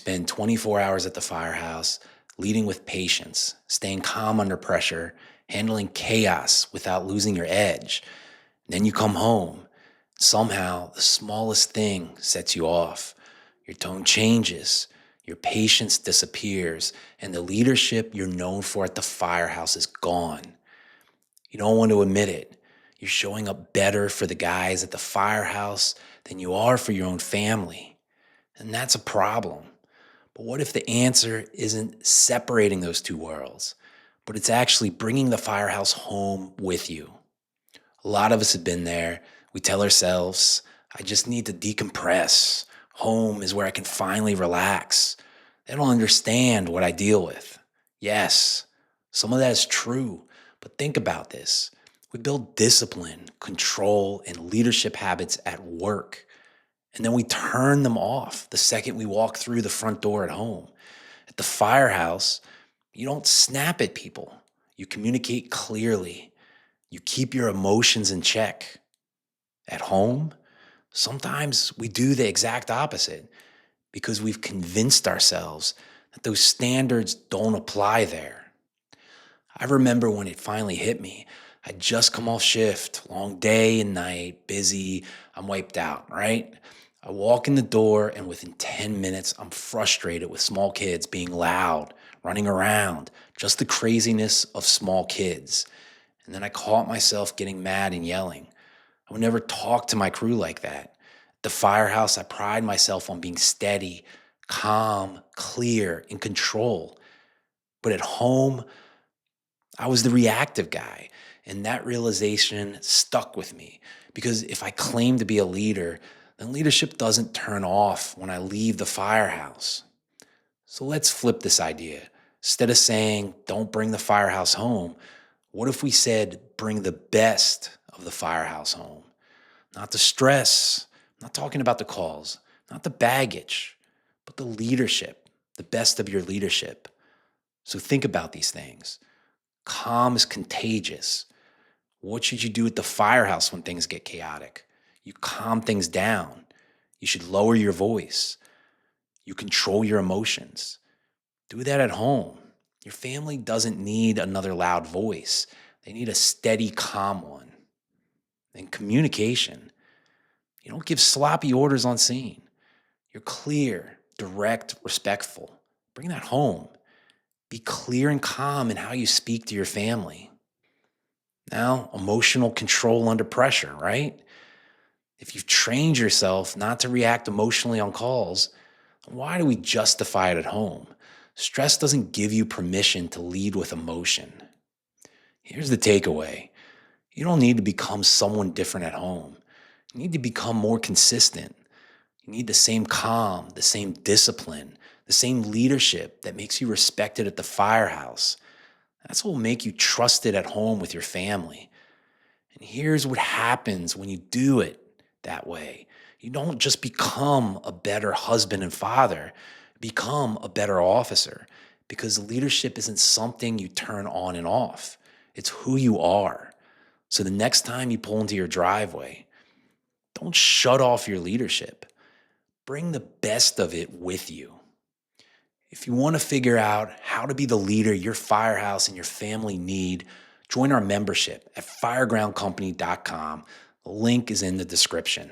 spend 24 hours at the firehouse, leading with patience, staying calm under pressure, handling chaos without losing your edge. Then you come home. Somehow, the smallest thing sets you off. Your tone changes, your patience disappears, and the leadership you're known for at the firehouse is gone. You don't want to admit it. You're showing up better for the guys at the firehouse than you are for your own family. And that's a problem. But what if the answer isn't separating those two worlds, but it's actually bringing the firehouse home with you? A lot of us have been there. We tell ourselves, I just need to decompress. Home is where I can finally relax. They don't understand what I deal with. Yes, some of that is true, but think about this. We build discipline, control, and leadership habits at work, and then we turn them off the second we walk through the front door at home. At the firehouse, you don't snap at people. You communicate clearly. You keep your emotions in check. At home, sometimes we do the exact opposite because we've convinced ourselves that those standards don't apply there. I remember when it finally hit me. I'd just come off shift, long day and night, busy. I'm wiped out, right? I walk in the door, and within 10 minutes, I'm frustrated with small kids being loud, running around, just the craziness of small kids. And then I caught myself getting mad and yelling. I would never talk to my crew like that. At the firehouse, I pride myself on being steady, calm, clear, in control. But at home, I was the reactive guy. And that realization stuck with me because if I claim to be a leader, then leadership doesn't turn off when I leave the firehouse. So let's flip this idea. Instead of saying, don't bring the firehouse home, what if we said, bring the best of the firehouse home? Not the stress, I'm not talking about the calls, not the baggage, but the leadership, the best of your leadership. So think about these things. Calm is contagious. What should you do at the firehouse when things get chaotic? You calm things down. You should lower your voice. You control your emotions. Do that at home. Your family doesn't need another loud voice. They need a steady, calm one. And communication. You don't give sloppy orders on scene. You're clear, direct, respectful. Bring that home. Be clear and calm in how you speak to your family. Now, emotional control under pressure, right? If you've trained yourself not to react emotionally on calls, why do we justify it at home? Stress doesn't give you permission to lead with emotion. Here's the takeaway. You don't need to become someone different at home. You need to become more consistent. You need the same calm, the same discipline, the same leadership that makes you respected at the firehouse. That's what will make you trusted at home with your family. And here's what happens when you do it that way. You don't just become a better husband and father, become a better officer because leadership isn't something you turn on and off. It's who you are. So the next time you pull into your driveway, don't shut off your leadership. Bring the best of it with you. If you want to figure out how to be the leader your firehouse and your family need, join our membership at firegroundcompany.com. The link is in the description.